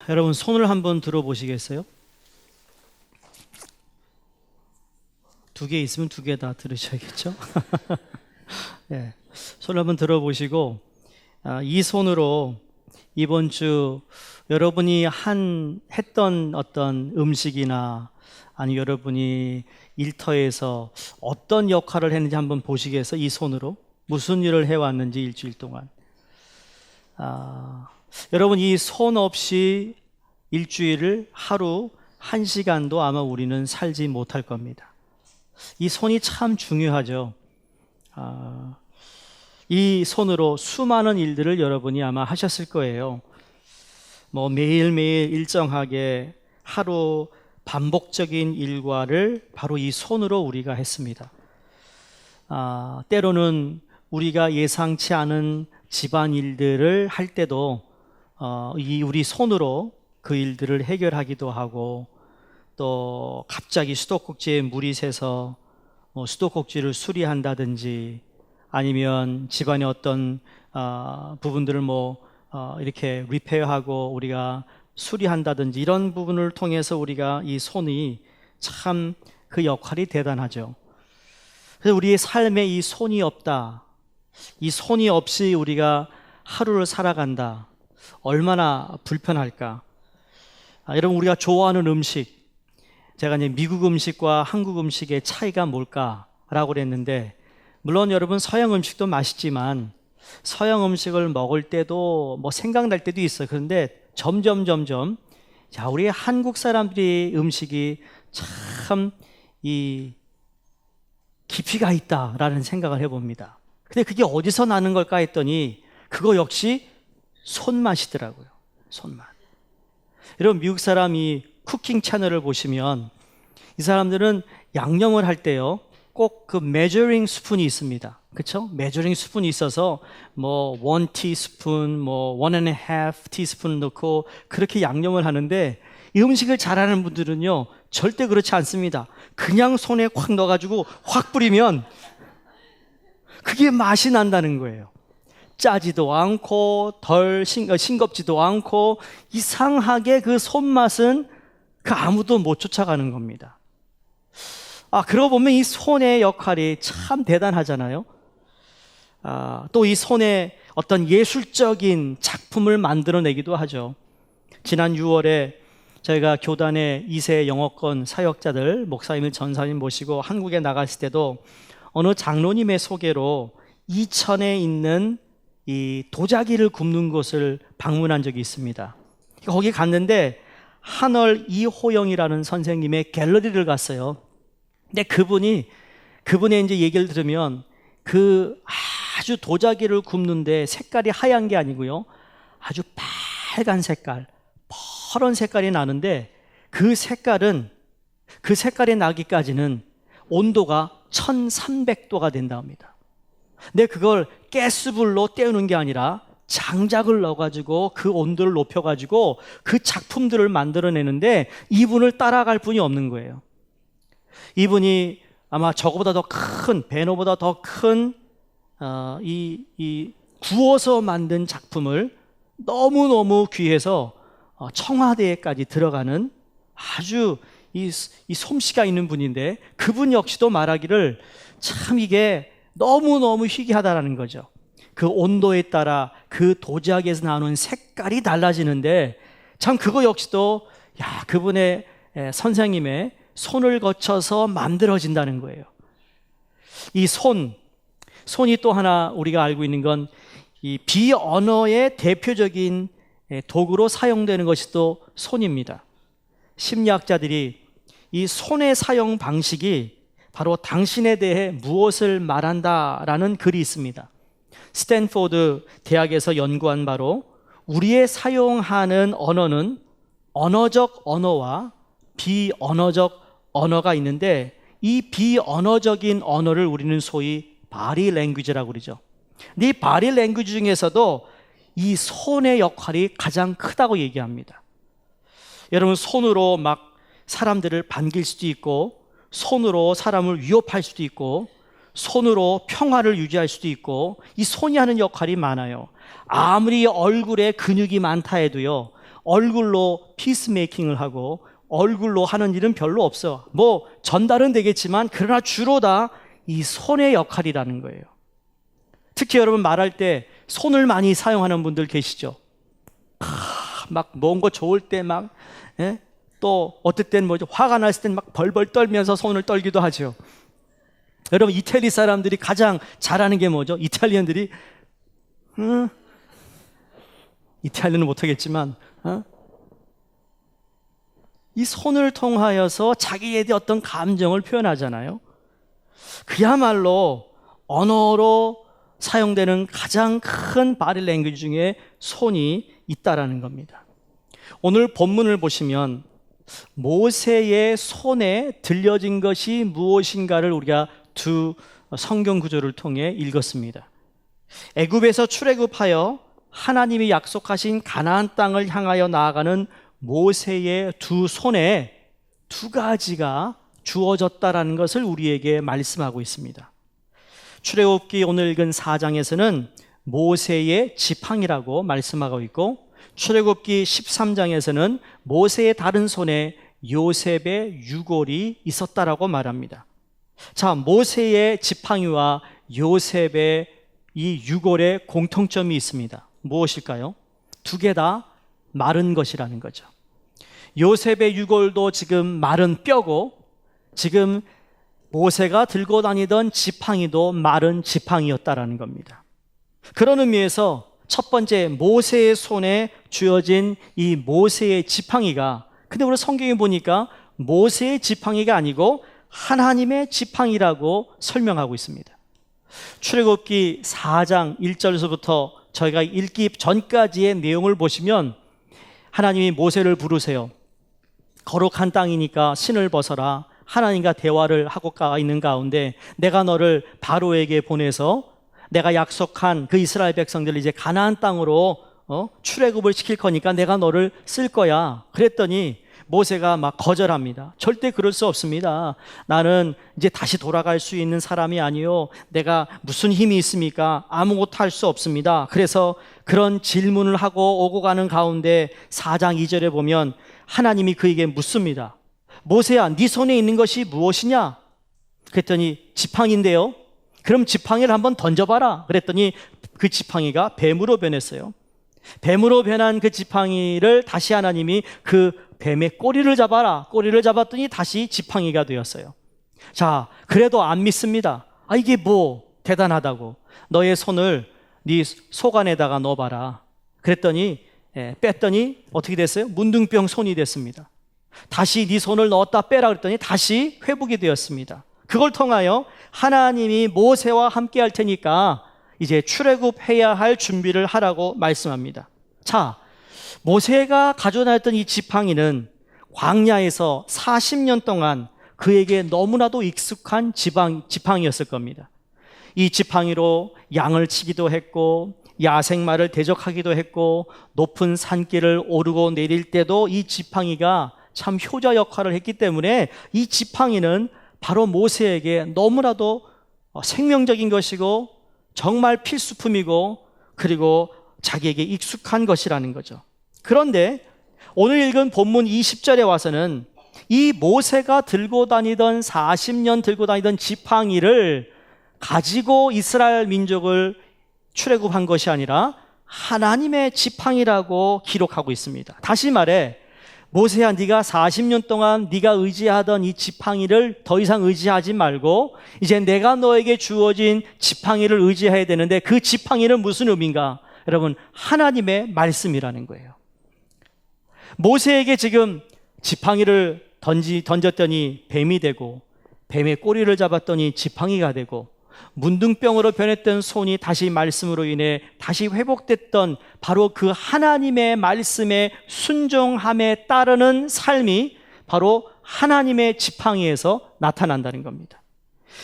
여러분 손을 한번 들어보시겠어요? 두 개 있으면 두 개 다 들으셔야겠죠? 네, 손을 한번 들어보시고 이 손으로 이번 주 여러분이 했던 어떤 음식이나 아니 여러분이 일터에서 어떤 역할을 했는지 한번 보시겠어요? 이 손으로 무슨 일을 해왔는지 일주일 동안. 여러분 이 손 없이 일주일을 하루 1시간도 아마 우리는 살지 못할 겁니다. 이 손이 참 중요하죠. 이 손으로 수많은 일들을 여러분이 아마 하셨을 거예요. 뭐 매일매일 일정하게 하루 반복적인 일과를 바로 이 손으로 우리가 했습니다. 때로는 우리가 예상치 않은 집안일들을 할 때도 우리 손으로 그 일들을 해결하기도 하고, 또 갑자기 수도꼭지에 물이 새서 수도꼭지를 수리한다든지, 아니면 집안의 어떤 부분들을 이렇게 리페어하고 우리가 수리한다든지, 이런 부분을 통해서 우리가 이 손이 참 그 역할이 대단하죠. 그래서 우리의 삶에 이 손이 없다, 이 손이 없이 우리가 하루를 살아간다, 얼마나 불편할까. 여러분 우리가 좋아하는 음식, 제가 이제 미국 음식과 한국 음식의 차이가 뭘까라고 그랬는데, 물론 여러분 서양 음식도 맛있지만 서양 음식을 먹을 때도 생각날 때도 있어요. 그런데 점점 우리 한국 사람들의 음식이 참 이 깊이가 있다라는 생각을 해봅니다. 근데 그게 어디서 나는 걸까 했더니 그거 역시 손맛이더라고요. 손맛. 여러분 미국 사람이 쿠킹 채널을 보시면 이 사람들은 양념을 할 때요 꼭 그 메저링 스푼이 있습니다. 그렇죠? 메저링 스푼이 있어서 1 티스푼, 1.5 티스푼 넣고 그렇게 양념을 하는데, 이 음식을 잘하는 분들은요 절대 그렇지 않습니다. 그냥 손에 확 넣어가지고 확 뿌리면 그게 맛이 난다는 거예요. 짜지도 않고 덜 싱겁지도 않고, 이상하게 그 손맛은 아무도 못 쫓아가는 겁니다. 그러고 보면 이 손의 역할이 참 대단하잖아요. 또 이 손에 어떤 예술적인 작품을 만들어내기도 하죠. 지난 6월에 저희가 교단의 2세 영어권 사역자들, 목사님, 전사님 모시고 한국에 나갔을 때도 어느 장로님의 소개로 이천에 있는 이 도자기를 굽는 곳을 방문한 적이 있습니다. 거기 갔는데 한월 이호영이라는 선생님의 갤러리를 갔어요. 근데 그분의 이제 얘기를 들으면 그 아주 도자기를 굽는데 색깔이 하얀 게 아니고요, 아주 빨간 색깔, 퍼런 색깔이 나는데, 그 색깔이 나기까지는 온도가 1300도가 된답니다. 근데 그걸 가스불로 때우는 게 아니라 장작을 넣어가지고 그 온도를 높여가지고 그 작품들을 만들어내는데, 이분을 따라갈 분이 없는 거예요. 이분이 아마 저거보다 더 큰, 배너보다 더 큰 이 구워서 만든 작품을 너무너무 귀해서 청와대에까지 들어가는 아주 이 솜씨가 있는 분인데, 그분 역시도 말하기를 참 이게 너무너무 희귀하다라는 거죠. 그 온도에 따라 그 도자기에서 나오는 색깔이 달라지는데, 참 그거 역시도 그분의 선생님의 손을 거쳐서 만들어진다는 거예요. 이 손이 또 하나 우리가 알고 있는 건 이 비언어의 대표적인 도구로 사용되는 것이 또 손입니다. 심리학자들이 이 손의 사용 방식이 바로 당신에 대해 무엇을 말한다라는 글이 있습니다. 스탠포드 대학에서 연구한 바로 우리의 사용하는 언어는 언어적 언어와 비언어적 언어가 있는데, 이 비언어적인 언어를 우리는 소위 바디 랭귀지라고 그러죠. 근데 이 바디 랭귀지 중에서도 이 손의 역할이 가장 크다고 얘기합니다. 여러분 손으로 사람들을 반길 수도 있고, 손으로 사람을 위협할 수도 있고, 손으로 평화를 유지할 수도 있고, 이 손이 하는 역할이 많아요. 아무리 얼굴에 근육이 많다 해도요, 얼굴로 피스메이킹을 하고 얼굴로 하는 일은 별로 없어. 뭐 전달은 되겠지만 그러나 주로 다 이 손의 역할이라는 거예요. 특히 여러분 말할 때 손을 많이 사용하는 분들 계시죠? 막 뭔가 좋을 때 막, 예? 또 어떨 땐 뭐죠? 화가 났을 땐 막 벌벌 떨면서 손을 떨기도 하죠. 여러분 이태리 사람들이 가장 잘하는 게 뭐죠? 이탈리안들이 이탈리아는 못하겠지만 이 손을 통하여서 자기에 대한 어떤 감정을 표현하잖아요. 그야말로 언어로 사용되는 가장 큰 바디 랭귀지 중에 손이 있다라는 겁니다. 오늘 본문을 보시면 모세의 손에 들려진 것이 무엇인가를 우리가 두 성경 구절을 통해 읽었습니다. 애굽에서 출애굽하여 하나님이 약속하신 가나안 땅을 향하여 나아가는 모세의 두 손에 두 가지가 주어졌다라는 것을 우리에게 말씀하고 있습니다. 출애굽기 오늘 읽은 4장에서는 모세의 지팡이라고 말씀하고 있고, 출애굽기 13장에서는 모세의 다른 손에 요셉의 유골이 있었다라고 말합니다. 자, 모세의 지팡이와 요셉의 이 유골의 공통점이 있습니다. 무엇일까요? 두 개 다 마른 것이라는 거죠. 요셉의 유골도 지금 마른 뼈고, 지금 모세가 들고 다니던 지팡이도 마른 지팡이였다라는 겁니다. 그런 의미에서 첫 번째 모세의 손에 쥐어진 이 모세의 지팡이가, 근데 우리 성경에 보니까 모세의 지팡이가 아니고 하나님의 지팡이라고 설명하고 있습니다. 출애굽기 4장 1절에서부터 저희가 읽기 전까지의 내용을 보시면 하나님이 모세를 부르세요. 거룩한 땅이니까 신을 벗어라. 하나님과 대화를 하고 가 있는 가운데 내가 너를 바로에게 보내서 내가 약속한 그 이스라엘 백성들을 이제 가나안 땅으로 출애굽을 시킬 거니까 내가 너를 쓸 거야. 그랬더니 모세가 막 거절합니다. 절대 그럴 수 없습니다. 나는 이제 다시 돌아갈 수 있는 사람이 아니요. 내가 무슨 힘이 있습니까? 아무것도 할 수 없습니다. 그래서 그런 질문을 하고 오고 가는 가운데 4장 2절에 보면 하나님이 그에게 묻습니다. 모세야, 네 손에 있는 것이 무엇이냐? 그랬더니 지팡이인데요. 그럼 지팡이를 한번 던져봐라. 그랬더니 그 지팡이가 뱀으로 변했어요. 뱀으로 변한 그 지팡이를 다시 하나님이 그 뱀의 꼬리를 잡아라. 꼬리를 잡았더니 다시 지팡이가 되었어요. 자, 그래도 안 믿습니다. 이게 뭐 대단하다고. 너의 손을 네 속 안에다가 넣어봐라. 그랬더니 뺐더니 어떻게 됐어요? 문둥병 손이 됐습니다. 다시 네 손을 넣었다 빼라 그랬더니 다시 회복이 되었습니다. 그걸 통하여 하나님이 모세와 함께 할 테니까 이제 출애굽해야 할 준비를 하라고 말씀합니다. 자, 모세가 가져다녔던 이 지팡이는 광야에서 40년 동안 그에게 너무나도 익숙한 지팡이였을 겁니다. 이 지팡이로 양을 치기도 했고 야생마를 대적하기도 했고 높은 산길을 오르고 내릴 때도 이 지팡이가 참 효자 역할을 했기 때문에 이 지팡이는 바로 모세에게 너무나도 생명적인 것이고 정말 필수품이고 그리고 자기에게 익숙한 것이라는 거죠. 그런데 오늘 읽은 본문 20절에 와서는 이 모세가 들고 다니던 40년 들고 다니던 지팡이를 가지고 이스라엘 민족을 출애굽한 것이 아니라 하나님의 지팡이라고 기록하고 있습니다. 다시 말해 모세야, 네가 40년 동안 네가 의지하던 이 지팡이를 더 이상 의지하지 말고 이제 내가 너에게 주어진 지팡이를 의지해야 되는데 그 지팡이는 무슨 의미인가? 여러분, 하나님의 말씀이라는 거예요. 모세에게 지금 지팡이를 던졌더니 뱀이 되고 뱀의 꼬리를 잡았더니 지팡이가 되고 문둥병으로 변했던 손이 다시 말씀으로 인해 다시 회복됐던 바로 그 하나님의 말씀에 순종함에 따르는 삶이 바로 하나님의 지팡이에서 나타난다는 겁니다.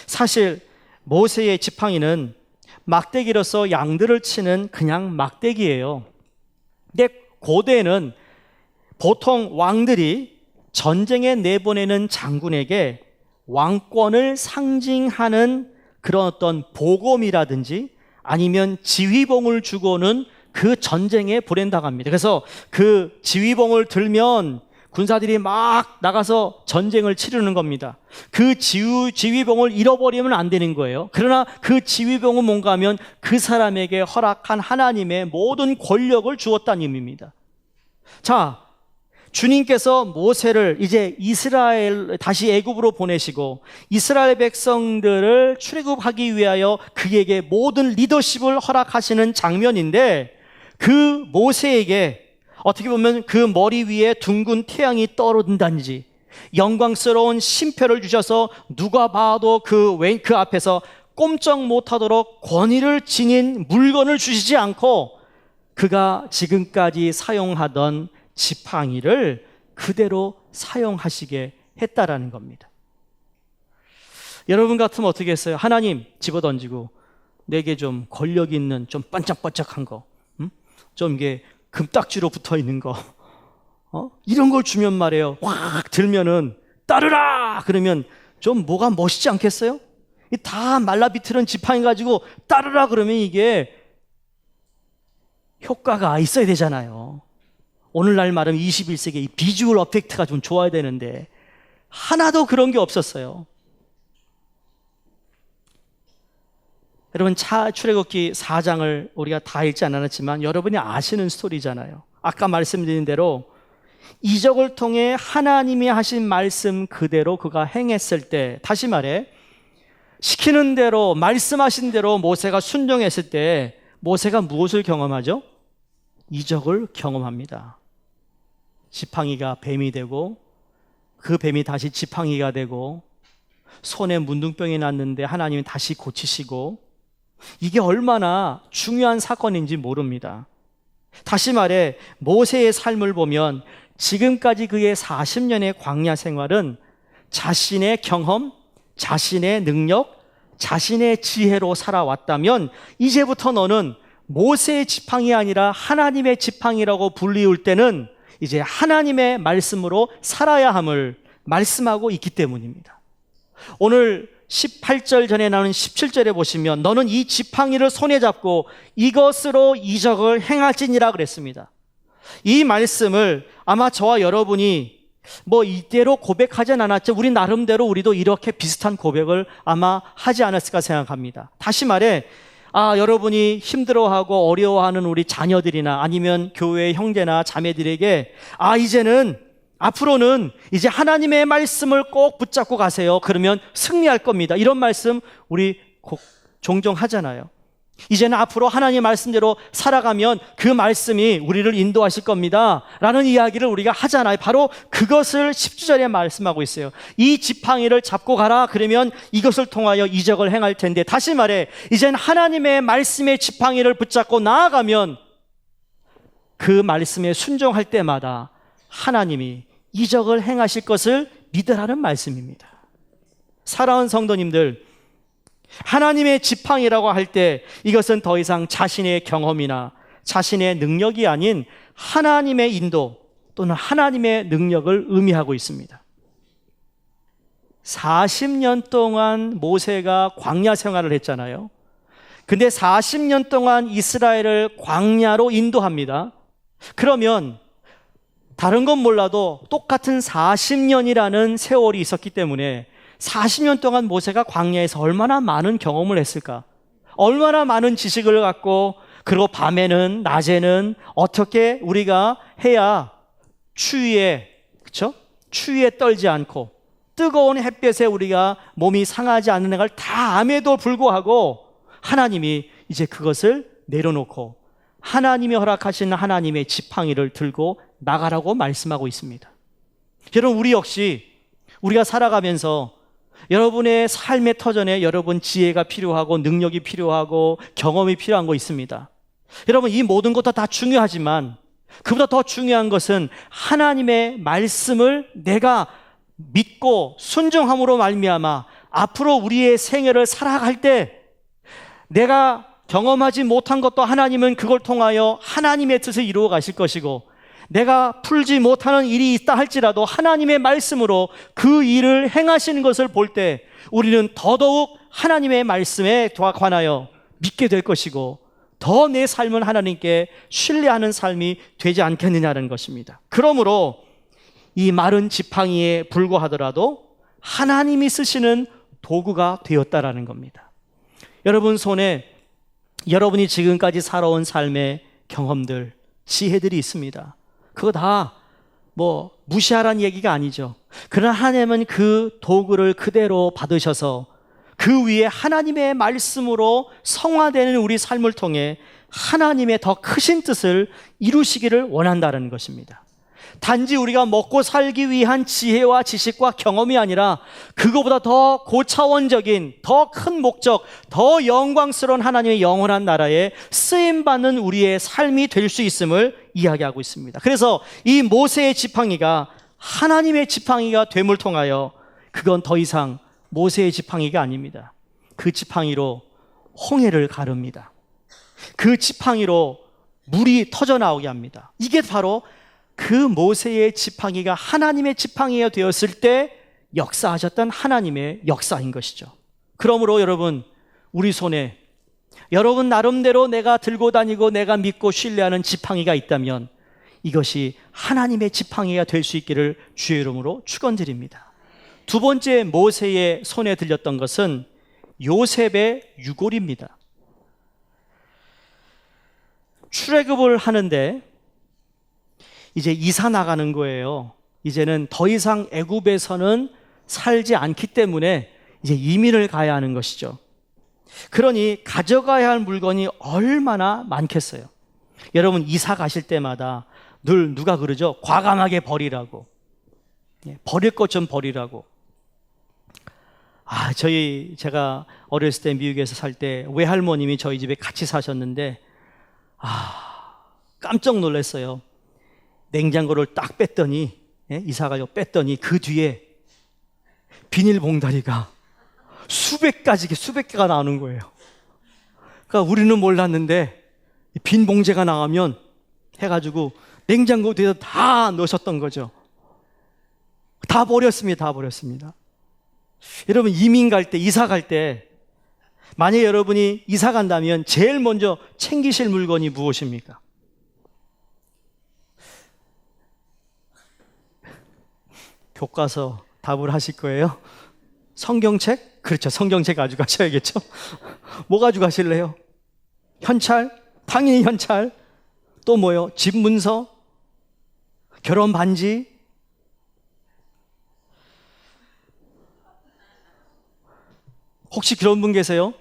사실 모세의 지팡이는 막대기로서 양들을 치는 그냥 막대기예요. 근데 고대에는 보통 왕들이 전쟁에 내보내는 장군에게 왕권을 상징하는 그런 어떤 보검이라든지 아니면 지휘봉을 주고는 그 전쟁에 불행당합니다. 그래서 그 지휘봉을 들면 군사들이 막 나가서 전쟁을 치르는 겁니다. 그 지휘봉을 잃어버리면 안 되는 거예요. 그러나 그 지휘봉은 뭔가 하면 그 사람에게 허락한 하나님의 모든 권력을 주었다는 의미입니다. 자, 주님께서 모세를 이제 다시 애굽으로 보내시고 이스라엘 백성들을 출애굽하기 위하여 그에게 모든 리더십을 허락하시는 장면인데, 그 모세에게 어떻게 보면 그 머리 위에 둥근 태양이 떠오른다든지 영광스러운 심표를 주셔서 누가 봐도 그 앞에서 꼼짝 못하도록 권위를 지닌 물건을 주시지 않고 그가 지금까지 사용하던 지팡이를 그대로 사용하시게 했다라는 겁니다. 여러분 같으면 어떻게 했어요? 하나님, 집어던지고 내게 좀 권력 있는, 좀 반짝반짝한 거, 좀 이게 금딱지로 붙어 있는 거, 이런 걸 주면 말이에요. 확 들면은 따르라 그러면 좀 뭐가 멋있지 않겠어요? 다 말라비틀은 지팡이 가지고 따르라 그러면 이게 효과가 있어야 되잖아요. 오늘날 말하면 21세기 이 비주얼 어펙트가 좀 좋아야 되는데 하나도 그런 게 없었어요. 여러분, 출애굽기 4장을 우리가 다 읽지 않았지만 여러분이 아시는 스토리잖아요. 아까 말씀드린 대로 이적을 통해 하나님이 하신 말씀 그대로 그가 행했을 때, 다시 말해 시키는 대로 말씀하신 대로 모세가 순종했을 때 모세가 무엇을 경험하죠? 이적을 경험합니다. 지팡이가 뱀이 되고 그 뱀이 다시 지팡이가 되고 손에 문둥병이 났는데 하나님이 다시 고치시고, 이게 얼마나 중요한 사건인지 모릅니다. 다시 말해 모세의 삶을 보면 지금까지 그의 40년의 광야 생활은 자신의 경험, 자신의 능력, 자신의 지혜로 살아왔다면 이제부터 너는 모세의 지팡이 아니라 하나님의 지팡이라고 불리울 때는 이제 하나님의 말씀으로 살아야 함을 말씀하고 있기 때문입니다. 오늘 18절 전에 나오는 17절에 보시면 너는 이 지팡이를 손에 잡고 이것으로 이적을 행할지니라 그랬습니다. 이 말씀을 아마 저와 여러분이 이대로 고백하진 않았죠. 우리 나름대로 우리도 이렇게 비슷한 고백을 아마 하지 않았을까 생각합니다. 다시 말해 여러분이 힘들어하고 어려워하는 우리 자녀들이나 아니면 교회 형제나 자매들에게 이제는 앞으로는 이제 하나님의 말씀을 꼭 붙잡고 가세요. 그러면 승리할 겁니다. 이런 말씀 우리 종종 하잖아요. 이제는 앞으로 하나님의 말씀대로 살아가면 그 말씀이 우리를 인도하실 겁니다 라는 이야기를 우리가 하잖아요. 바로 그것을 10절에 말씀하고 있어요. 이 지팡이를 잡고 가라 그러면 이것을 통하여 이적을 행할 텐데, 다시 말해 이제는 하나님의 말씀의 지팡이를 붙잡고 나아가면 그 말씀에 순종할 때마다 하나님이 이적을 행하실 것을 믿으라는 말씀입니다. 사랑하는 성도님들, 하나님의 지팡이라고 할 때 이것은 더 이상 자신의 경험이나 자신의 능력이 아닌 하나님의 인도 또는 하나님의 능력을 의미하고 있습니다. 40년 동안 모세가 광야 생활을 했잖아요. 근데 40년 동안 이스라엘을 광야로 인도합니다. 그러면 다른 건 몰라도 똑같은 40년이라는 세월이 있었기 때문에 40년 동안 모세가 광야에서 얼마나 많은 경험을 했을까? 얼마나 많은 지식을 갖고, 그리고 밤에는 낮에는 어떻게 우리가 해야 추위에 떨지 않고 뜨거운 햇볕에 우리가 몸이 상하지 않는 걸 다 암에도 불구하고 하나님이 이제 그것을 내려놓고 하나님이 허락하신 하나님의 지팡이를 들고 나가라고 말씀하고 있습니다. 여러분, 우리 역시 우리가 살아가면서 여러분의 삶의 터전에 여러분 지혜가 필요하고 능력이 필요하고 경험이 필요한 거 있습니다. 여러분, 이 모든 것도 다 중요하지만 그보다 더 중요한 것은 하나님의 말씀을 내가 믿고 순종함으로 말미암아 앞으로 우리의 생애를 살아갈 때 내가 경험하지 못한 것도 하나님은 그걸 통하여 하나님의 뜻을 이루어 가실 것이고, 내가 풀지 못하는 일이 있다 할지라도 하나님의 말씀으로 그 일을 행하시는 것을 볼 때 우리는 더더욱 하나님의 말씀에 관하여 믿게 될 것이고, 더 내 삶은 하나님께 신뢰하는 삶이 되지 않겠느냐는 것입니다. 그러므로 이 마른 지팡이에 불과하더라도 하나님이 쓰시는 도구가 되었다라는 겁니다. 여러분 손에 여러분이 지금까지 살아온 삶의 경험들, 지혜들이 있습니다. 그거 다 무시하라는 얘기가 아니죠. 그러나 하나님은 그 도구를 그대로 받으셔서 그 위에 하나님의 말씀으로 성화되는 우리 삶을 통해 하나님의 더 크신 뜻을 이루시기를 원한다는 것입니다. 단지 우리가 먹고 살기 위한 지혜와 지식과 경험이 아니라 그거보다 더 고차원적인, 더 큰 목적, 더 영광스러운 하나님의 영원한 나라에 쓰임받는 우리의 삶이 될 수 있음을 이야기하고 있습니다. 그래서 이 모세의 지팡이가 하나님의 지팡이가 됨을 통하여 그건 더 이상 모세의 지팡이가 아닙니다. 그 지팡이로 홍해를 가릅니다. 그 지팡이로 물이 터져나오게 합니다. 이게 바로 그 모세의 지팡이가 하나님의 지팡이가 되었을 때 역사하셨던 하나님의 역사인 것이죠. 그러므로 여러분, 우리 손에 여러분 나름대로 내가 들고 다니고 내가 믿고 신뢰하는 지팡이가 있다면 이것이 하나님의 지팡이가 될 수 있기를 주의 이름으로 축원드립니다. 두 번째 모세의 손에 들렸던 것은 요셉의 유골입니다. 출애굽을 하는데 이제 이사 나가는 거예요. 이제는 더 이상 애굽에서는 살지 않기 때문에 이제 이민을 가야 하는 것이죠. 그러니 가져가야 할 물건이 얼마나 많겠어요. 여러분 이사 가실 때마다 늘 누가 그러죠? 과감하게 버리라고. 버릴 것 좀 버리라고. 제가 어렸을 때 미국에서 살 때 외할머님이 저희 집에 같이 사셨는데 깜짝 놀랐어요. 냉장고를 딱 뺐더니 이사 가려고 뺐더니 그 뒤에 비닐봉다리가 수백 개가 나오는 거예요. 그러니까 우리는 몰랐는데 빈 봉지가 나가면 해가지고 냉장고 뒤에서 다 넣으셨던 거죠. 다 버렸습니다. 여러분 이민 갈 때, 이사 갈 때 만약에 여러분이 이사 간다면 제일 먼저 챙기실 물건이 무엇입니까? 교과서 답을 하실 거예요? 성경책? 그렇죠. 성경책 가져가셔야겠죠. 뭐 가져가실래요? 현찰? 당연히 현찰. 또 뭐요? 집 문서? 결혼 반지? 혹시 그런 분 계세요?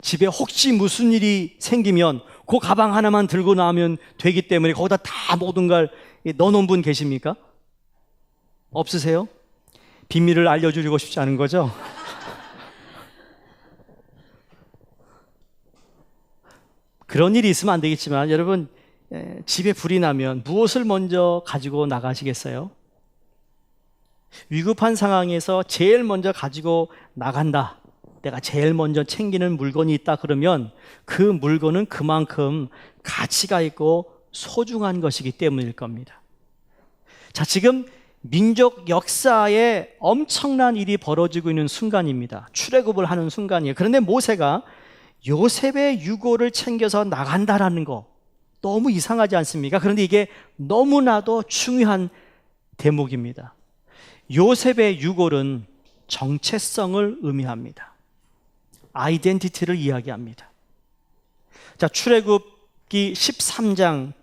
집에 혹시 무슨 일이 생기면 그 가방 하나만 들고 나오면 되기 때문에 거기다 다 모든 걸 넣어놓은 분 계십니까? 없으세요? 비밀을 알려주고 싶지 않은 거죠? 그런 일이 있으면 안 되겠지만 여러분 집에 불이 나면 무엇을 먼저 가지고 나가시겠어요? 위급한 상황에서 제일 먼저 가지고 나간다. 내가 제일 먼저 챙기는 물건이 있다 그러면 그 물건은 그만큼 가치가 있고 소중한 것이기 때문일 겁니다. 자, 지금 민족 역사에 엄청난 일이 벌어지고 있는 순간입니다. 출애굽을 하는 순간이에요. 그런데 모세가 요셉의 유골을 챙겨서 나간다라는 거 너무 이상하지 않습니까? 그런데 이게 너무나도 중요한 대목입니다. 요셉의 유골은 정체성을 의미합니다. 아이덴티티를 이야기합니다. 자, 출애굽기 13장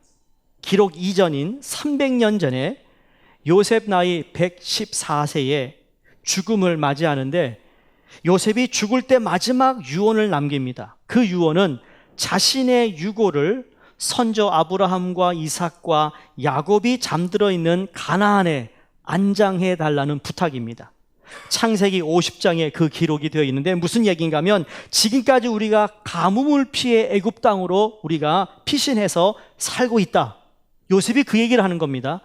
기록 이전인 300년 전에 요셉 나이 114세에 죽음을 맞이하는데 요셉이 죽을 때 마지막 유언을 남깁니다. 그 유언은 자신의 유골을 선조 아브라함과 이삭과 야곱이 잠들어 있는 가나안에 안장해 달라는 부탁입니다. 창세기 50장에 그 기록이 되어 있는데 무슨 얘기인가 하면 지금까지 우리가 가뭄을 피해 애굽 땅으로 우리가 피신해서 살고 있다. 요셉이 그 얘기를 하는 겁니다.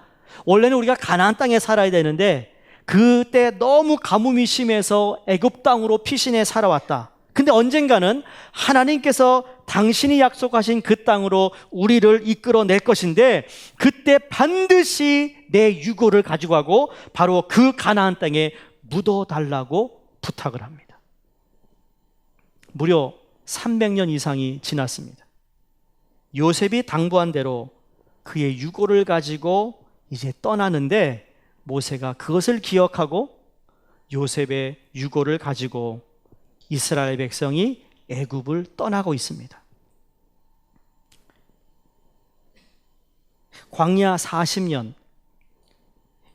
원래는 우리가 가나안 땅에 살아야 되는데 그때 너무 가뭄이 심해서 애굽 땅으로 피신해 살아왔다. 근데 언젠가는 하나님께서 당신이 약속하신 그 땅으로 우리를 이끌어낼 것인데 그때 반드시 내 유골을 가지고 가고 바로 그 가나안 땅에 묻어달라고 부탁을 합니다. 무려 300년 이상이 지났습니다. 요셉이 당부한 대로 그의 유고를 가지고 이제 떠나는데, 모세가 그것을 기억하고 요셉의 유고를 가지고 이스라엘 백성이 애굽을 떠나고 있습니다. 광야 40년,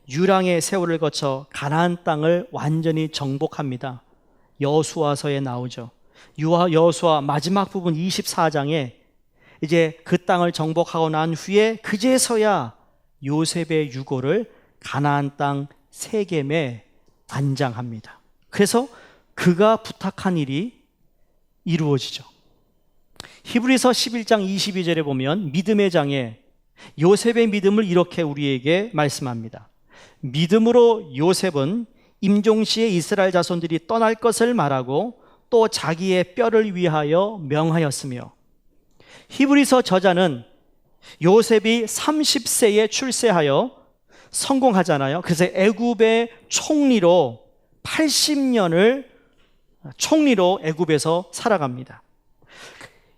유랑의 세월을 거쳐 가나안 땅을 완전히 정복합니다. 여호수아서에 나오죠. 여호수아 마지막 부분 24장에 이제 그 땅을 정복하고 난 후에 그제서야 요셉의 유고를 가나안 땅 세겜에 안장합니다. 그래서 그가 부탁한 일이 이루어지죠. 히브리서 11장 22절에 보면 믿음의 장에 요셉의 믿음을 이렇게 우리에게 말씀합니다. 믿음으로 요셉은 임종시에 이스라엘 자손들이 떠날 것을 말하고 또 자기의 뼈를 위하여 명하였으며, 히브리서 저자는 요셉이 30세에 출세하여 성공하잖아요. 그래서 애굽의 총리로 80년을 총리로 애굽에서 살아갑니다.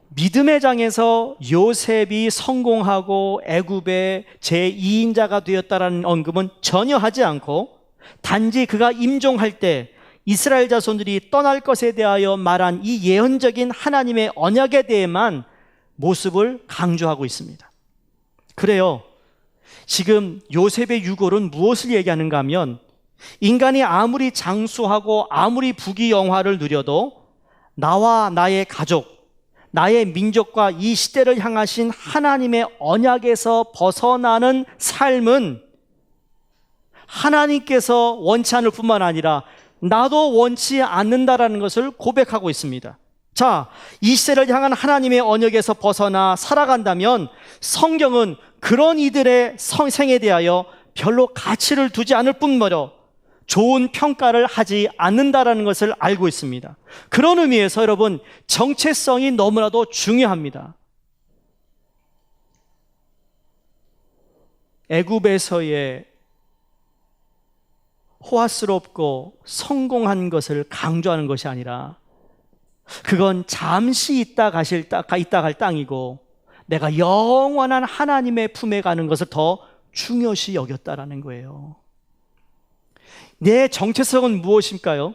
믿음의 장에서 요셉이 성공하고 애굽의 제2인자가 되었다라는 언급은 전혀 하지 않고, 단지 그가 임종할 때 이스라엘 자손들이 떠날 것에 대하여 말한 이 예언적인 하나님의 언약에 대해만 모습을 강조하고 있습니다. 그래요, 지금 요셉의 유골은 무엇을 얘기하는가 하면, 인간이 아무리 장수하고 아무리 부귀영화를 누려도 나와 나의 가족, 나의 민족과 이 시대를 향하신 하나님의 언약에서 벗어나는 삶은 하나님께서 원치 않을 뿐만 아니라 나도 원치 않는다라는 것을 고백하고 있습니다. 자, 이 시대를 향한 하나님의 언약에서 벗어나 살아간다면 성경은 그런 이들의 생에 대하여 별로 가치를 두지 않을 뿐더러 좋은 평가를 하지 않는다라는 것을 알고 있습니다. 그런 의미에서 여러분, 정체성이 너무나도 중요합니다. 애굽에서의 호화스럽고 성공한 것을 강조하는 것이 아니라, 그건 잠시 있다 갈 땅이고 내가 영원한 하나님의 품에 가는 것을 더 중요시 여겼다라는 거예요. 내 정체성은 무엇일까요?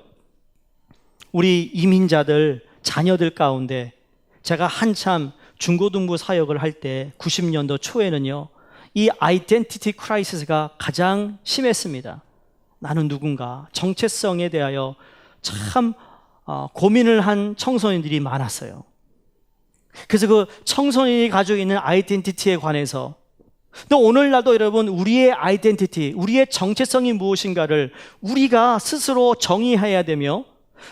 우리 이민자들, 자녀들 가운데 제가 한참 중고등부 사역을 할 때 90년도 초에는요, 이 아이덴티티 크라이시스가 가장 심했습니다. 나는 누군가, 정체성에 대하여 참 고민을 한 청소년들이 많았어요. 그래서 그 청소년이 가지고 있는 아이덴티티에 관해서, 또 오늘날도 여러분, 우리의 아이덴티티, 우리의 정체성이 무엇인가를 우리가 스스로 정의해야 되며,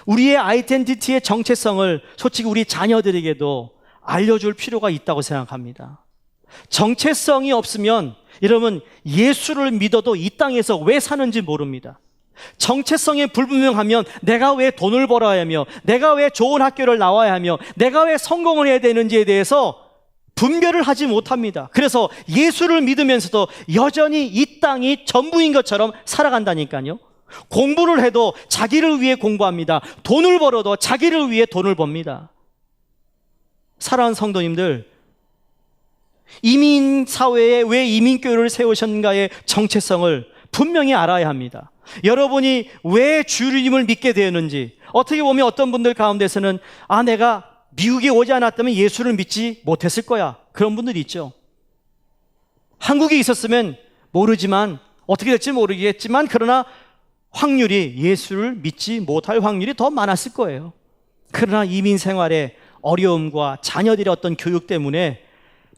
우리의 아이덴티티의 정체성을 솔직히 우리 자녀들에게도 알려줄 필요가 있다고 생각합니다. 정체성이 없으면 여러분, 예수를 믿어도 이 땅에서 왜 사는지 모릅니다. 정체성이 불분명하면 내가 왜 돈을 벌어야 하며, 내가 왜 좋은 학교를 나와야 하며, 내가 왜 성공을 해야 되는지에 대해서 분별을 하지 못합니다. 그래서 예수를 믿으면서도 여전히 이 땅이 전부인 것처럼 살아간다니까요. 공부를 해도 자기를 위해 공부합니다. 돈을 벌어도 자기를 위해 돈을 법니다. 사랑하는 성도님들, 이민사회에 왜 이민교회를 세우셨는가의 정체성을 분명히 알아야 합니다. 여러분이 왜 주님을 믿게 되었는지, 어떻게 보면 어떤 분들 가운데서는 내가 미국에 오지 않았다면 예수를 믿지 못했을 거야, 그런 분들이 있죠. 한국에 있었으면 모르지만, 어떻게 될지 모르겠지만, 그러나 확률이, 예수를 믿지 못할 확률이 더 많았을 거예요. 그러나 이민 생활의 어려움과 자녀들의 어떤 교육 때문에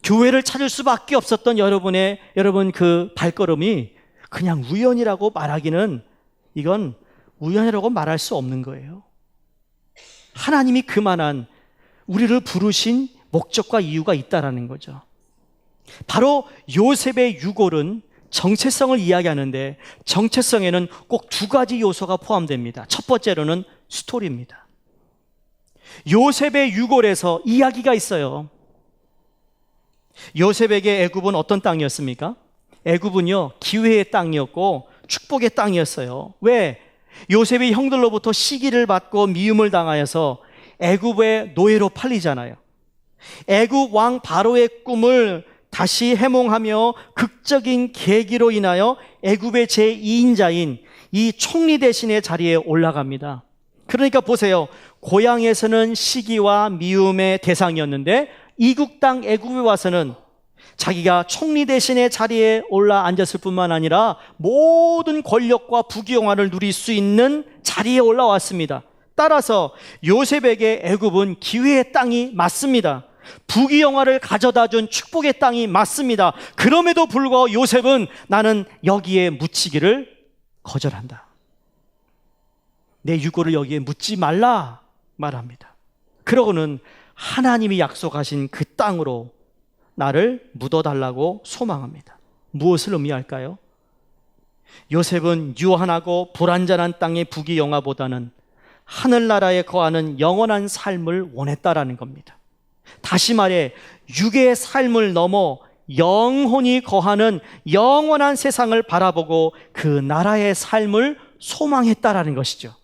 교회를 찾을 수밖에 없었던 여러분 그 발걸음이 그냥 우연이라고 말하기는, 이건 우연이라고 말할 수 없는 거예요. 하나님이 그만한 우리를 부르신 목적과 이유가 있다라는 거죠. 바로 요셉의 유골은 정체성을 이야기하는데, 정체성에는 꼭 두 가지 요소가 포함됩니다. 첫 번째로는 스토리입니다. 요셉의 유골에서 이야기가 있어요. 요셉에게 애굽은 어떤 땅이었습니까? 애굽은요, 기회의 땅이었고 축복의 땅이었어요. 왜? 요셉이 형들로부터 시기를 받고 미움을 당하여서 애굽의 노예로 팔리잖아요. 애굽 왕 바로의 꿈을 다시 해몽하며 극적인 계기로 인하여 애굽의 제2인자인 이 총리 대신의 자리에 올라갑니다. 그러니까 보세요. 고향에서는 시기와 미움의 대상이었는데 이국 땅 애굽에 와서는 자기가 총리 대신의 자리에 올라앉았을 뿐만 아니라 모든 권력과 부귀영화를 누릴 수 있는 자리에 올라왔습니다. 따라서 요셉에게 애굽은 기회의 땅이 맞습니다. 부귀영화를 가져다 준 축복의 땅이 맞습니다. 그럼에도 불구하고 요셉은 나는 여기에 묻히기를 거절한다. 내 유고를 여기에 묻지 말라 말합니다. 그러고는 하나님이 약속하신 그 땅으로 나를 묻어달라고 소망합니다. 무엇을 의미할까요? 요셉은 유한하고 불완전한 땅의 부귀영화보다는 하늘나라에 거하는 영원한 삶을 원했다라는 겁니다. 다시 말해 육의 삶을 넘어 영혼이 거하는 영원한 세상을 바라보고 그 나라의 삶을 소망했다라는 것이죠.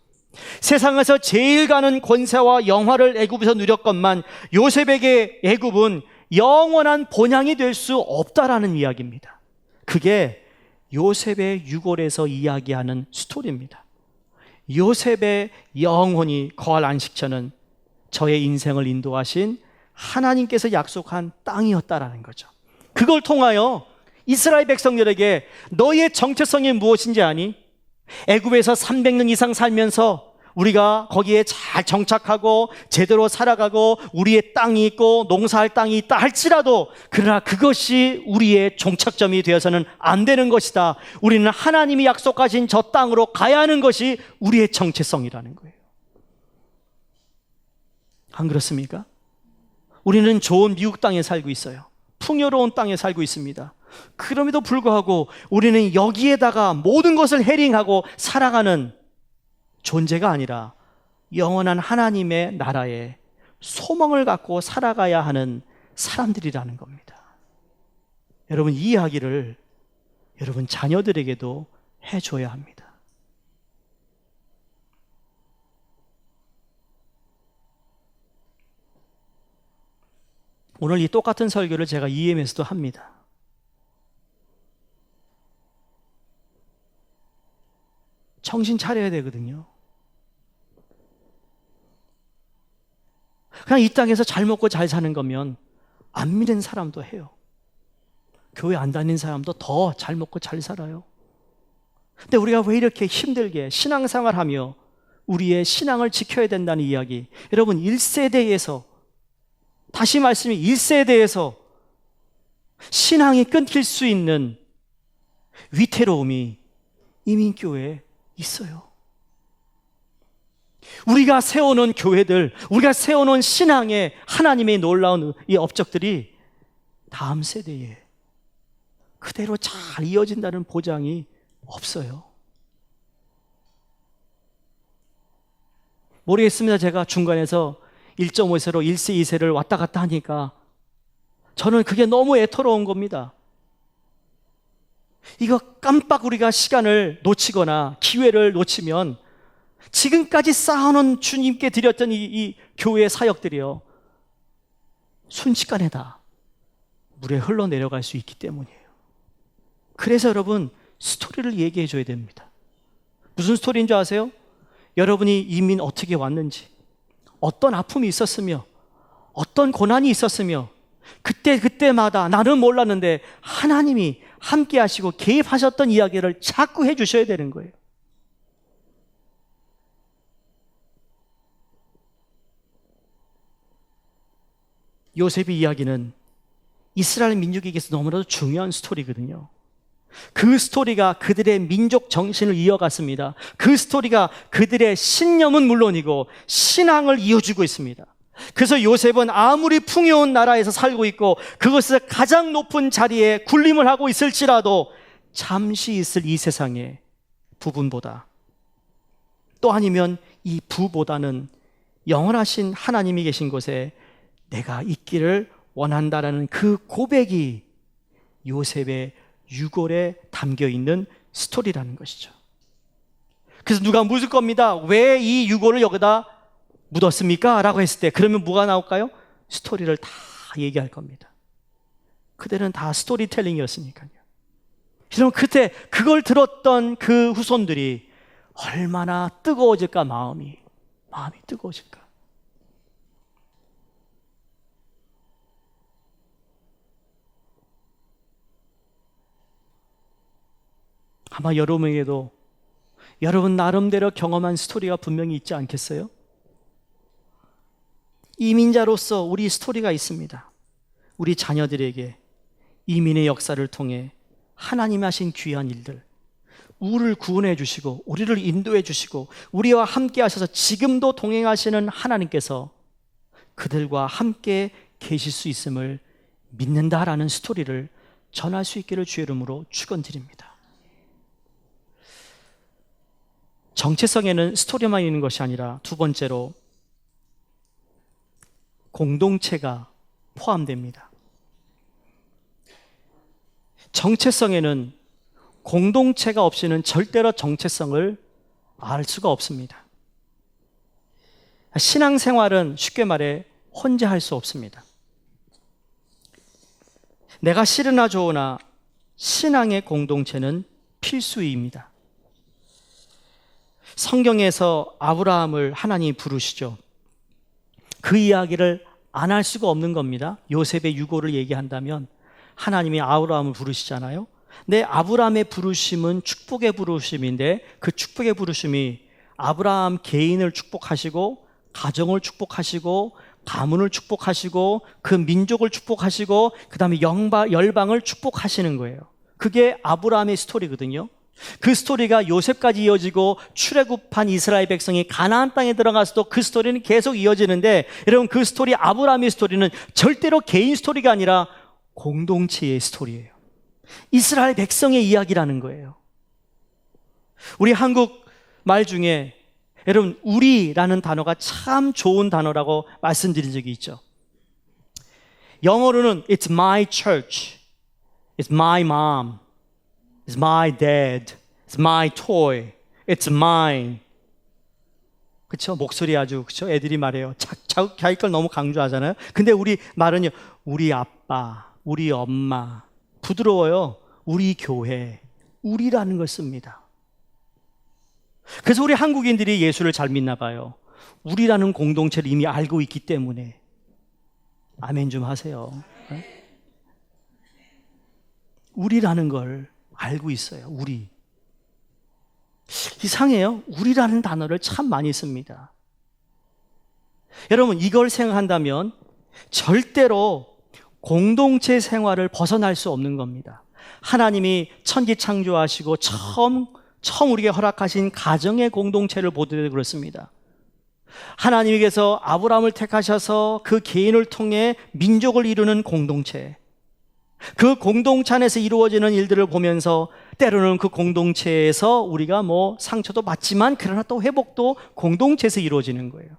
세상에서 제일 가는 권세와 영화를 애굽에서 누렸건만 요셉에게 애굽은 영원한 본향이 될 수 없다라는 이야기입니다. 그게 요셉의 유골에서 이야기하는 스토리입니다. 요셉의 영혼이 거할 안식처는 저의 인생을 인도하신 하나님께서 약속한 땅이었다라는 거죠. 그걸 통하여 이스라엘 백성들에게 너의 정체성이 무엇인지 아니? 애굽에서 300년 이상 살면서 우리가 거기에 잘 정착하고 제대로 살아가고 우리의 땅이 있고 농사할 땅이 있다 할지라도 그러나 그것이 우리의 종착점이 되어서는 안 되는 것이다. 우리는 하나님이 약속하신 저 땅으로 가야 하는 것이 우리의 정체성이라는 거예요. 안 그렇습니까? 우리는 좋은 미국 땅에 살고 있어요. 풍요로운 땅에 살고 있습니다. 그럼에도 불구하고 우리는 여기에다가 모든 것을 헤링하고 살아가는 존재가 아니라 영원한 하나님의 나라에 소망을 갖고 살아가야 하는 사람들이라는 겁니다. 여러분, 이 이야기를 여러분 자녀들에게도 해줘야 합니다. 오늘 이 똑같은 설교를 제가 EM에서도 합니다. 정신 차려야 되거든요. 그냥 이 땅에서 잘 먹고 잘 사는 거면 안 믿는 사람도 해요. 교회 안 다니는 사람도 더 잘 먹고 잘 살아요. 근데 우리가 왜 이렇게 힘들게 신앙생활하며 우리의 신앙을 지켜야 된다는 이야기. 여러분, 1세대에서 다시 말씀이 1세대에서 신앙이 끊길 수 있는 위태로움이 이민교회에 있어요. 우리가 세워놓은 교회들, 우리가 세워놓은 신앙의 하나님의 놀라운 이 업적들이 다음 세대에 그대로 잘 이어진다는 보장이 없어요. 모르겠습니다. 제가 중간에서 1.5세로 1세, 2세를 왔다 갔다 하니까 저는 그게 너무 애터로운 겁니다. 이거 깜빡 우리가 시간을 놓치거나 기회를 놓치면 지금까지 쌓아놓은 주님께 드렸던 이 교회의 사역들이요, 순식간에 다 물에 흘러내려갈 수 있기 때문이에요. 그래서 여러분, 스토리를 얘기해 줘야 됩니다. 무슨 스토리인 줄 아세요? 여러분이 이민 어떻게 왔는지, 어떤 아픔이 있었으며 어떤 고난이 있었으며 그때마다 나는 몰랐는데 하나님이 함께 하시고 개입하셨던 이야기를 자꾸 해주셔야 되는 거예요. 요셉의 이야기는 이스라엘 민족에게서 너무나도 중요한 스토리거든요. 그 스토리가 그들의 민족 정신을 이어갔습니다. 그 스토리가 그들의 신념은 물론이고 신앙을 이어주고 있습니다. 그래서 요셉은 아무리 풍요한 나라에서 살고 있고 그것에서 가장 높은 자리에 군림을 하고 있을지라도 잠시 있을 이 세상의 부분보다, 또 아니면 이 부보다는 영원하신 하나님이 계신 곳에 내가 있기를 원한다라는 그 고백이 요셉의 유골에 담겨있는 스토리라는 것이죠. 그래서 누가 묻을 겁니다. 왜 이 유골을 여기다 묻었습니까? 라고 했을 때 그러면 뭐가 나올까요? 스토리를 다 얘기할 겁니다. 그때는 다 스토리텔링이었으니까요. 여러분, 그때 그걸 들었던 그 후손들이 얼마나 뜨거워질까, 마음이 뜨거워질까. 아마 여러분에게도 여러분 나름대로 경험한 스토리가 분명히 있지 않겠어요? 이민자로서 우리 스토리가 있습니다. 우리 자녀들에게 이민의 역사를 통해 하나님이 하신 귀한 일들, 우리를 구원해 주시고 우리를 인도해 주시고 우리와 함께 하셔서 지금도 동행하시는 하나님께서 그들과 함께 계실 수 있음을 믿는다라는 스토리를 전할 수 있기를 주의 이름으로 축원드립니다. 정체성에는 스토리만 있는 것이 아니라 두 번째로 공동체가 포함됩니다. 정체성에는 공동체가 없이는 절대로 정체성을 알 수가 없습니다. 신앙생활은 쉽게 말해 혼자 할 수 없습니다. 내가 싫으나 좋으나 신앙의 공동체는 필수입니다. 성경에서 아브라함을 하나님이 부르시죠. 그 이야기를 안 할 수가 없는 겁니다. 요셉의 유고를 얘기한다면 하나님이 아브라함을 부르시잖아요. 근데 아브라함의 부르심은 축복의 부르심인데 그 축복의 부르심이 아브라함 개인을 축복하시고 가정을 축복하시고 가문을 축복하시고 그 민족을 축복하시고 그 다음에 열방을 축복하시는 거예요. 그게 아브라함의 스토리거든요. 그 스토리가 요셉까지 이어지고 출애굽한 이스라엘 백성이 가나안 땅에 들어가서도 그 스토리는 계속 이어지는데, 여러분, 그 스토리, 아브라함의 스토리는 절대로 개인 스토리가 아니라 공동체의 스토리예요. 이스라엘 백성의 이야기라는 거예요. 우리 한국 말 중에 여러분, 우리라는 단어가 참 좋은 단어라고 말씀드린 적이 있죠. 영어로는 It's my church, It's my mom, It's my dad, It's my toy, It's mine. 그렇죠? 목소리 아주, 그렇죠? 애들이 말해요. 자기 걸 너무 강조하잖아요. 근데 우리 말은요, 우리 아빠, 우리 엄마, 부드러워요. 우리 교회, 우리라는 걸 씁니다. 그래서 우리 한국인들이 예수를 잘 믿나 봐요. 우리라는 공동체를 이미 알고 있기 때문에. 아멘 좀 하세요. 네? 우리라는 걸 알고 있어요. 우리. 이상해요. 우리라는 단어를 참 많이 씁니다. 여러분, 이걸 생각한다면 절대로 공동체 생활을 벗어날 수 없는 겁니다. 하나님이 천지 창조하시고 처음 우리에게 허락하신 가정의 공동체를 보더라도 그렇습니다. 하나님께서 아브라함을 택하셔서 그 개인을 통해 민족을 이루는 공동체, 그 공동체 안에서 이루어지는 일들을 보면서 때로는 그 공동체에서 우리가 상처도 받지만 그러나 또 회복도 공동체에서 이루어지는 거예요.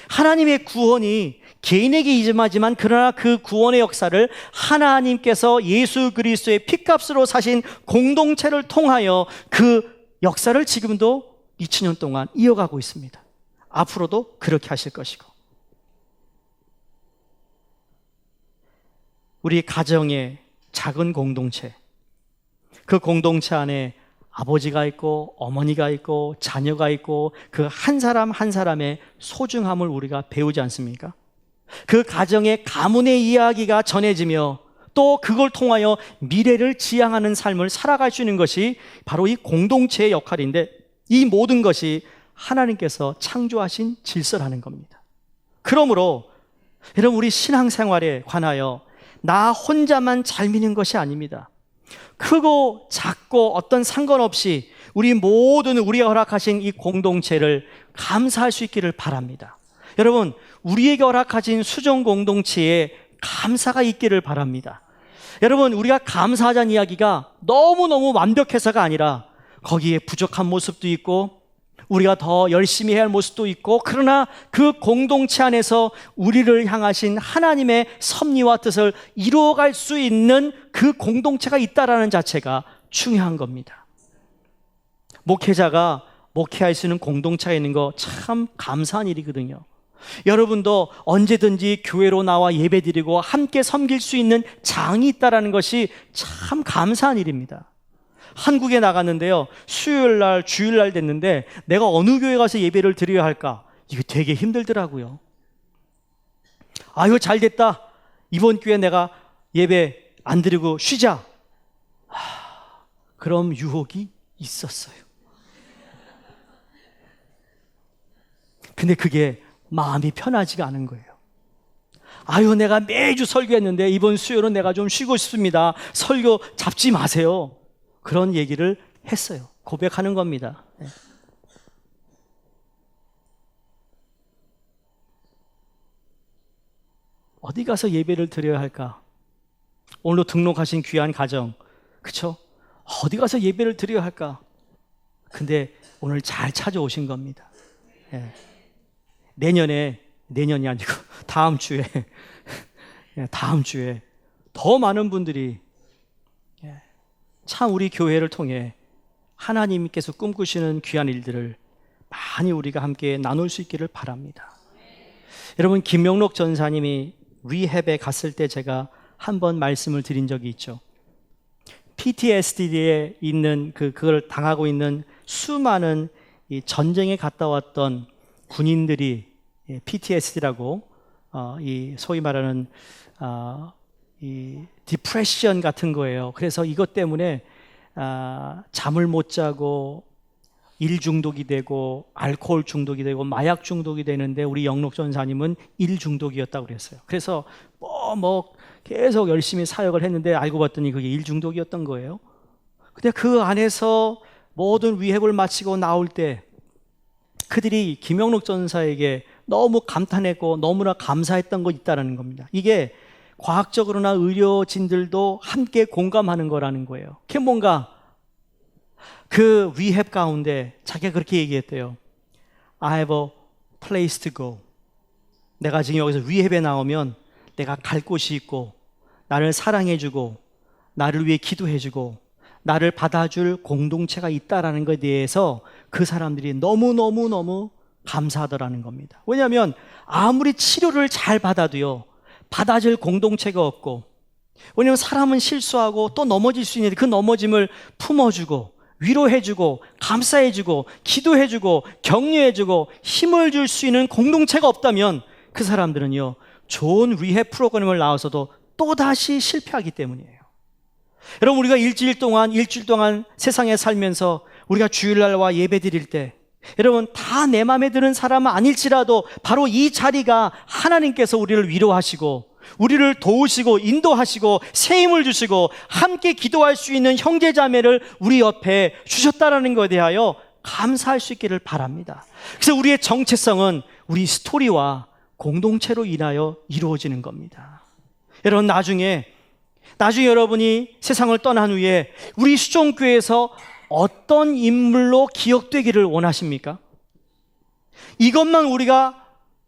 하나님의 구원이 개인에게 임하지만 그러나 그 구원의 역사를 하나님께서 예수 그리스도의 피값으로 사신 공동체를 통하여 그 역사를 지금도 2000년 동안 이어가고 있습니다. 앞으로도 그렇게 하실 것이고, 우리 가정의 작은 공동체, 그 공동체 안에 아버지가 있고 어머니가 있고 자녀가 있고 그 한 사람 한 사람의 소중함을 우리가 배우지 않습니까? 그 가정의 가문의 이야기가 전해지며 또 그걸 통하여 미래를 지향하는 삶을 살아갈 수 있는 것이 바로 이 공동체의 역할인데, 이 모든 것이 하나님께서 창조하신 질서라는 겁니다. 그러므로 여러분, 우리 신앙생활에 관하여 나 혼자만 잘 믿는 것이 아닙니다. 크고 작고 어떤 상관없이 우리 모두는 우리가 허락하신 이 공동체를 감사할 수 있기를 바랍니다. 여러분, 우리에게 허락하신 수종 공동체에 감사가 있기를 바랍니다. 여러분, 우리가 감사하자는 이야기가 너무너무 완벽해서가 아니라 거기에 부족한 모습도 있고 우리가 더 열심히 해야 할 모습도 있고, 그러나 그 공동체 안에서 우리를 향하신 하나님의 섭리와 뜻을 이루어갈 수 있는 그 공동체가 있다라는 자체가 중요한 겁니다. 목회자가 목회할 수 있는 공동체가 있는 거 참 감사한 일이거든요. 여러분도 언제든지 교회로 나와 예배드리고 함께 섬길 수 있는 장이 있다는 것이 참 감사한 일입니다. 한국에 나갔는데요, 수요일날 주일날 됐는데 내가 어느 교회 가서 예배를 드려야 할까? 이거 되게 힘들더라고요. 아유, 잘 됐다, 이번 기회에 내가 예배 안 드리고 쉬자. 그럼 유혹이 있었어요. 근데 그게 마음이 편하지가 않은 거예요. 아유, 내가 매주 설교했는데 이번 수요일은 내가 좀 쉬고 싶습니다. 설교 잡지 마세요. 그런 얘기를 했어요. 고백하는 겁니다. 어디 가서 예배를 드려야 할까? 오늘도 등록하신 귀한 가정, 그쵸? 어디 가서 예배를 드려야 할까? 근데 오늘 잘 찾아오신 겁니다. 내년이 아니고 다음 주에 다음 주에 더 많은 분들이 참 우리 교회를 통해 하나님께서 꿈꾸시는 귀한 일들을 많이 우리가 함께 나눌 수 있기를 바랍니다. 여러분, 김명록 전사님이 리헵에 갔을 때 제가 한번 말씀을 드린 적이 있죠. PTSD에 있는 그걸 당하고 있는 수많은 이 전쟁에 갔다 왔던 군인들이 PTSD라고 이 소위 말하는 이 디프레션 같은 거예요. 그래서 이것 때문에 잠을 못 자고 일 중독이 되고 알코올 중독이 되고 마약 중독이 되는데, 우리 영록 전사님은 일 중독이었다고 그랬어요. 그래서 뭐 계속 열심히 사역을 했는데 알고 봤더니 그게 일 중독이었던 거예요. 근데 그 안에서 모든 리헵을 마치고 나올 때 그들이 김영록 전사에게 너무 감탄했고 너무나 감사했던 거 있다는 겁니다. 이게 과학적으로나 의료진들도 함께 공감하는 거라는 거예요. 그게 뭔가 그 리헵 가운데 자기가 그렇게 얘기했대요. I have a place to go. 내가 지금 여기서 리헵에 나오면 내가 갈 곳이 있고, 나를 사랑해주고 나를 위해 기도해주고 나를 받아줄 공동체가 있다라는 것에 대해서 그 사람들이 너무너무 감사하더라는 겁니다. 왜냐하면 아무리 치료를 잘 받아도요, 받아줄 공동체가 없고, 왜냐하면 사람은 실수하고 또 넘어질 수 있는데 그 넘어짐을 품어주고 위로해주고 감사해주고 기도해주고 격려해주고 힘을 줄 수 있는 공동체가 없다면 그 사람들은요, 좋은 리헵 프로그램을 나와서도 또다시 실패하기 때문이에요. 여러분, 우리가 일주일 동안 세상에 살면서 우리가 주일날과 예배 드릴 때, 여러분, 다 내 마음에 드는 사람은 아닐지라도 바로 이 자리가 하나님께서 우리를 위로하시고 우리를 도우시고 인도하시고 새 힘을 주시고 함께 기도할 수 있는 형제자매를 우리 옆에 주셨다라는 것에 대하여 감사할 수 있기를 바랍니다. 그래서 우리의 정체성은 우리 스토리와 공동체로 인하여 이루어지는 겁니다. 여러분, 나중에 여러분이 세상을 떠난 후에 우리 수종교회에서 어떤 인물로 기억되기를 원하십니까? 이것만 우리가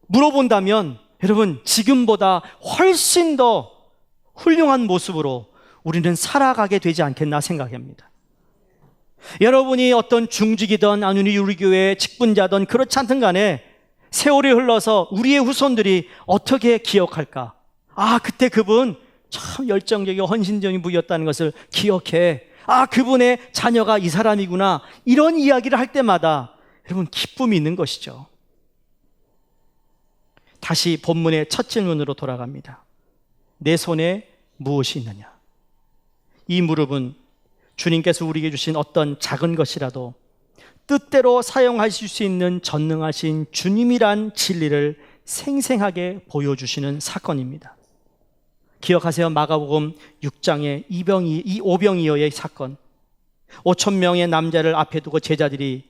물어본다면 여러분, 지금보다 훨씬 더 훌륭한 모습으로 우리는 살아가게 되지 않겠나 생각합니다. 여러분이 어떤 중직이든 아니면 우리 교회의 직분자든 그렇지 않든 간에 세월이 흘러서 우리의 후손들이 어떻게 기억할까? 그때 그분 참 열정적이고 헌신적인 분이었다는 것을 기억해. 그분의 자녀가 이 사람이구나. 이런 이야기를 할 때마다 여러분, 기쁨이 있는 것이죠. 다시 본문의 첫 질문으로 돌아갑니다. 내 손에 무엇이 있느냐? 이 무릎은 주님께서 우리에게 주신 어떤 작은 것이라도 뜻대로 사용하실 수 있는 전능하신 주님이란 진리를 생생하게 보여주시는 사건입니다. 기억하세요. 마가복음 6장의 오병이어의 사건. 5,000명의 남자를 앞에 두고 제자들이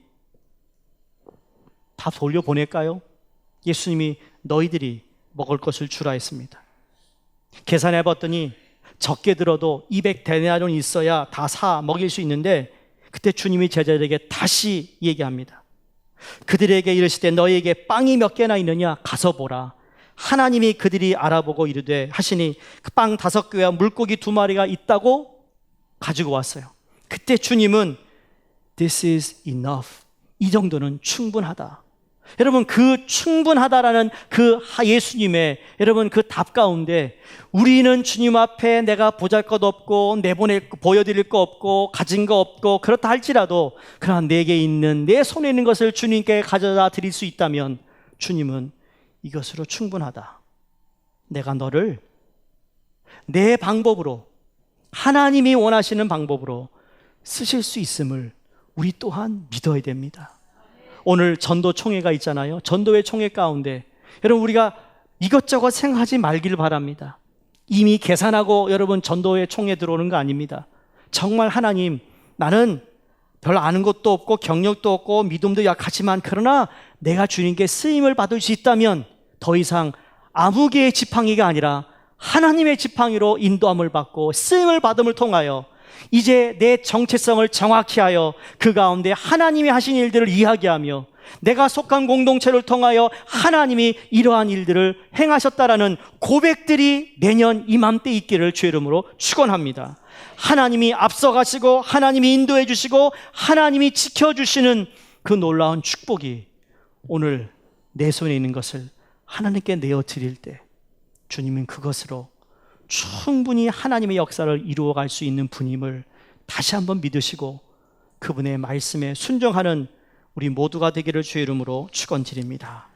다 돌려보낼까요? 예수님이 너희들이 먹을 것을 주라 했습니다. 계산해 봤더니 적게 들어도 200데나리온 있어야 다 사 먹일 수 있는데, 그때 주님이 제자들에게 다시 얘기합니다. 그들에게 이르시되 너희에게 빵이 몇 개나 있느냐? 가서 보라. 하나님이 그들이 알아보고 이르되 하시니 그 빵 5개와 물고기 2마리가 있다고 가지고 왔어요. 그때 주님은 This is enough. 이 정도는 충분하다. 여러분, 그 충분하다라는 그 예수님의 여러분 그 답 가운데 우리는 주님 앞에 내가 보잘것없고 보여드릴 거 없고 가진 거 없고 그렇다 할지라도 그러나 내게 있는 내 손에 있는 것을 주님께 가져다 드릴 수 있다면 주님은 이것으로 충분하다. 내가 너를 내 방법으로, 하나님이 원하시는 방법으로 쓰실 수 있음을 우리 또한 믿어야 됩니다. 오늘 전도 총회가 있잖아요. 전도회 총회 가운데 여러분, 우리가 이것저것 생각하지 말길 바랍니다. 이미 계산하고 여러분 전도회 총회 들어오는 거 아닙니다. 정말 하나님, 나는 별로 아는 것도 없고 경력도 없고 믿음도 약하지만 그러나 내가 주님께 쓰임을 받을 수 있다면 더 이상 아무 개의 지팡이가 아니라 하나님의 지팡이로 인도함을 받고 쓰임을 받음을 통하여 이제 내 정체성을 정확히 하여 그 가운데 하나님이 하신 일들을 이야기하며 내가 속한 공동체를 통하여 하나님이 이러한 일들을 행하셨다라는 고백들이 내년 이맘때 있기를 주의 이름으로 축원합니다. 하나님이 앞서가시고 하나님이 인도해 주시고 하나님이 지켜주시는 그 놀라운 축복이 오늘 내 손에 있는 것을 하나님께 내어드릴 때 주님은 그것으로 충분히 하나님의 역사를 이루어갈 수 있는 분임을 다시 한번 믿으시고 그분의 말씀에 순종하는 우리 모두가 되기를 주의 이름으로 축원드립니다.